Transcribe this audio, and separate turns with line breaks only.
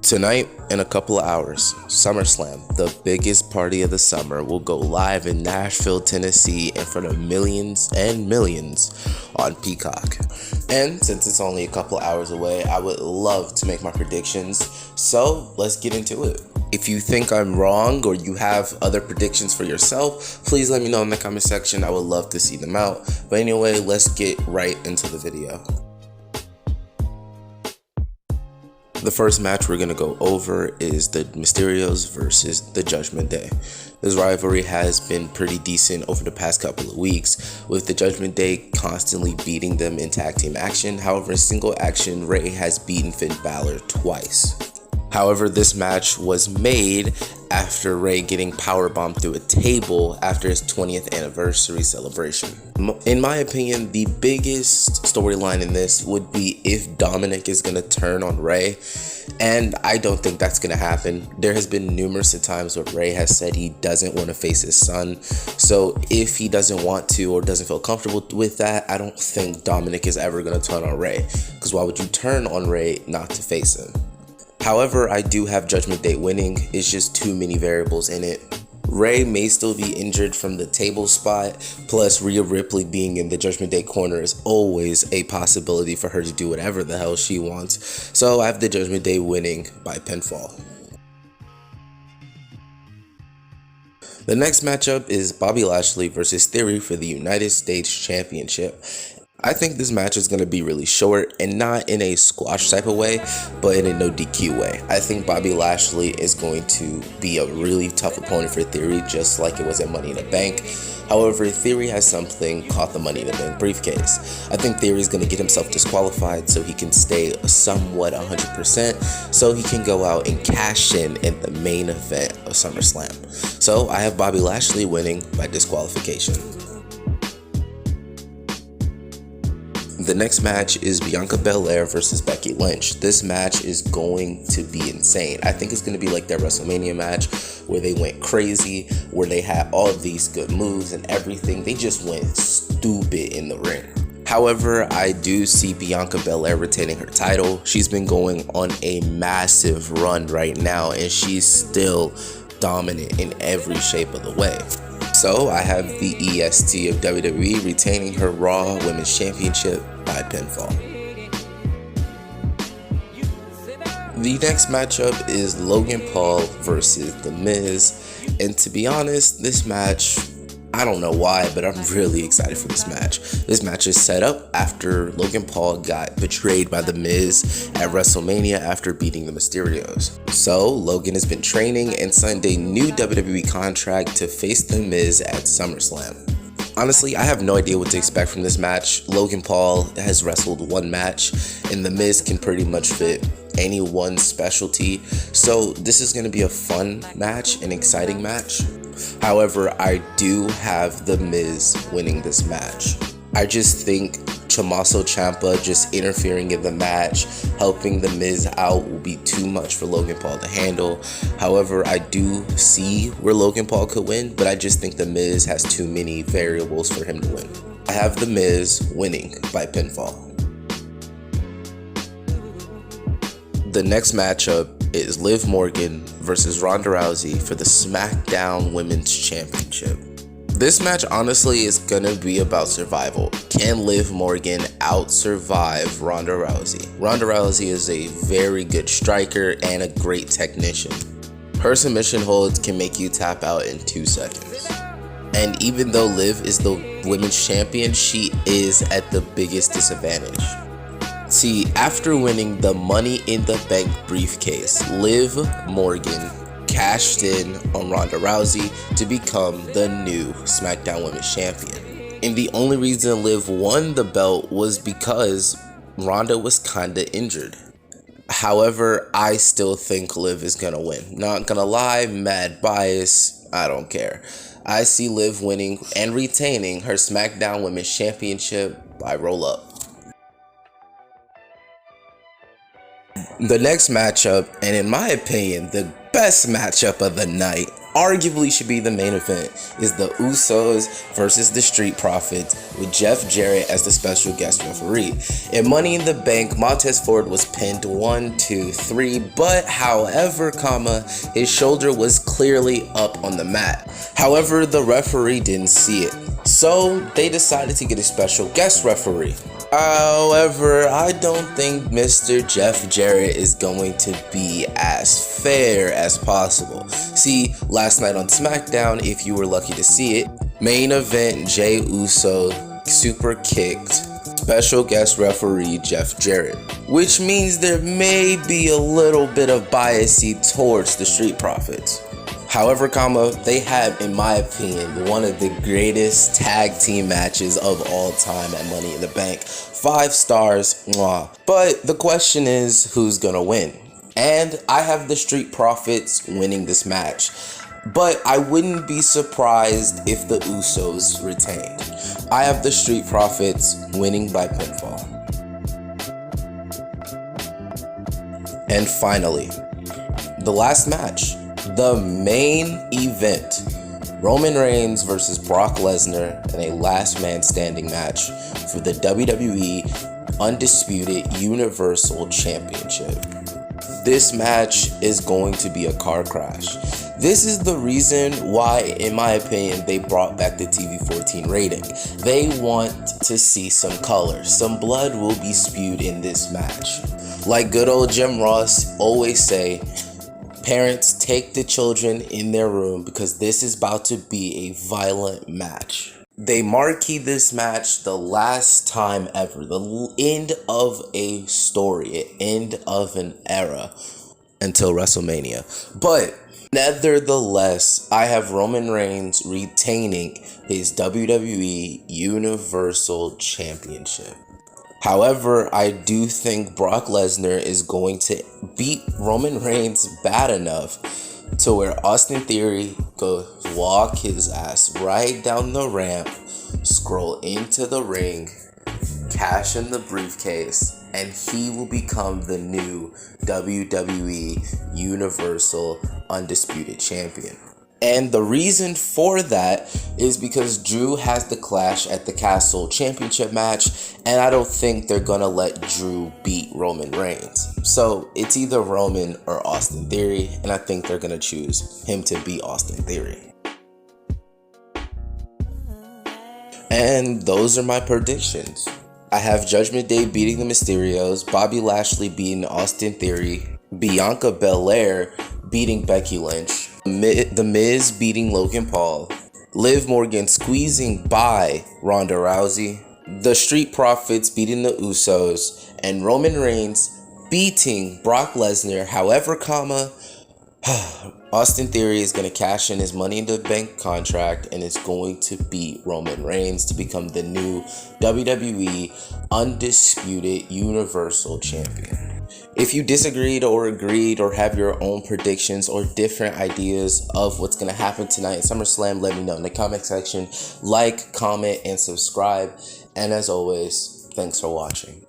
Tonight, in a couple of hours, Summerslam, the biggest party of the summer, will go live in Nashville, Tennessee in front of millions and millions on Peacock. And since it's only a couple hours away, I would love to make my predictions, so let's get into it. If you think I'm wrong or you have other predictions for yourself, please let me know in the comment section. I would love to see them out. But anyway, let's get right into the video. The first match we're going to go over is the Mysterios versus the Judgment Day. This rivalry has been pretty decent over the past couple of weeks, with the Judgment Day constantly beating them in tag team action. However, in single action, Ray has beaten Finn Balor twice. However, this match was made after Ray getting powerbombed through a table after his 20th anniversary celebration. In my opinion, the biggest storyline in this would be if Dominic is going to turn on Ray, and I don't think that's going to happen. There has been numerous times where Ray has said he doesn't want to face his son, so if he doesn't want to or doesn't feel comfortable with that, I don't think Dominic is ever going to turn on Ray, because why would you turn on Ray not to face him? However, I do have Judgment Day winning. It's just too many variables in it. Ray may still be injured from the table spot, plus Rhea Ripley being in the Judgment Day corner is always a possibility for her to do whatever the hell she wants. So I have the Judgment Day winning by pinfall. The next matchup is Bobby Lashley versus Theory for the United States Championship. I think this match is going to be really short, and not in a squash type of way, but in a no DQ way. I think Bobby Lashley is going to be a really tough opponent for Theory, just like it was at Money in the Bank. However, Theory has something called the Money in the Bank briefcase. I think Theory is going to get himself disqualified so he can stay somewhat 100%, so he can go out and cash in the main event of SummerSlam. So I have Bobby Lashley winning by disqualification. The next match is Bianca Belair versus Becky Lynch. This match is going to be insane. I think it's going to be like their WrestleMania match where they went crazy, where they had all of these good moves and everything. They just went stupid in the ring. However, I do see Bianca Belair retaining her title. She's been going on a massive run right now, and she's still dominant in every shape of the way. So I have the EST of WWE retaining her Raw Women's Championship by pinfall. The next matchup is Logan Paul versus The Miz, and to be honest, this match, I don't know why, but I'm really excited for this match. This match is set up after Logan Paul got betrayed by The Miz at WrestleMania after beating the Mysterios. So Logan has been training and signed a new WWE contract to face The Miz at SummerSlam. Honestly, I have no idea what to expect from this match. Logan Paul has wrestled one match, and The Miz can pretty much fit any one specialty. So this is going to be a fun match, an exciting match. However, I do have The Miz winning this match. I just think Tommaso Ciampa just interfering in the match, helping The Miz out, will be too much for Logan Paul to handle. However, I do see where Logan Paul could win, but I just think The Miz has too many variables for him to win. I have The Miz winning by pinfall. The next matchup is Liv Morgan versus Ronda Rousey for the SmackDown Women's Championship. This match honestly is gonna be about survival. Can Liv Morgan out-survive Ronda Rousey? Ronda Rousey is a very good striker and a great technician. Her submission holds can make you tap out in 2 seconds. And even though Liv is the women's champion, she is at the biggest disadvantage. See, after winning the Money in the Bank briefcase, Liv Morgan cashed in on Ronda Rousey to become the new SmackDown Women's Champion. And the only reason Liv won the belt was because Ronda was kinda injured. However, I still think Liv is gonna win. Not gonna lie, mad bias, I don't care. I see Liv winning and retaining her SmackDown Women's Championship by roll up. The next matchup, and in my opinion, the best matchup of the night, arguably should be the main event, is the Usos versus the Street Profits with Jeff Jarrett as the special guest referee. In Money in the Bank, Montez Ford was pinned 1, 2, 3, but however, his shoulder was clearly up on the mat. However, the referee didn't see it, so they decided to get a special guest referee. However, I don't think Mr. Jeff Jarrett is going to be as fair as possible. See, last night on SmackDown, if you were lucky to see it, main event Jey Uso super kicked special guest referee Jeff Jarrett, which means there may be a little bit of biasy towards the Street Profits. However, they had, in my opinion, one of the greatest tag team matches of all time at Money in the Bank. 5 stars, mwah. But the question is, who's gonna win? And I have the Street Profits winning this match. But I wouldn't be surprised if the Usos retained. I have the Street Profits winning by pinfall. And finally, the last match. The main event, Roman Reigns versus Brock Lesnar in a last man standing match for the WWE Undisputed Universal Championship. This match is going to be a car crash. This is the reason why, in my opinion, they brought back the TV14 rating. They want to see some color. Some blood will be spewed in this match. Like good old Jim Ross always say, parents, take the children in their room because this is about to be a violent match. They marquee this match the last time ever, the end of a story, an end of an era until WrestleMania. But nevertheless, I have Roman Reigns retaining his WWE Universal Championship. However, I do think Brock Lesnar is going to beat Roman Reigns bad enough to where Austin Theory goes walk his ass right down the ramp, scroll into the ring, cash in the briefcase, and he will become the new WWE Universal Undisputed Champion. And the reason for that is because Drew has the Clash at the Castle Championship match, and I don't think they're gonna let Drew beat Roman Reigns. So it's either Roman or Austin Theory, and I think they're gonna choose him to beat Austin Theory. And those are my predictions. I have Judgment Day beating the Mysterios, Bobby Lashley beating Austin Theory, Bianca Belair beating Becky Lynch, The Miz beating Logan Paul, Liv Morgan squeezing by Ronda Rousey, the Street Profits beating the Usos, and Roman Reigns beating Brock Lesnar. However, Austin Theory is going to cash in his Money in the Bank contract and is going to beat Roman Reigns to become the new WWE Undisputed Universal Champion. If you disagreed or agreed or have your own predictions or different ideas of what's going to happen tonight at SummerSlam, let me know in the comment section. Like, comment, and subscribe. And as always, thanks for watching.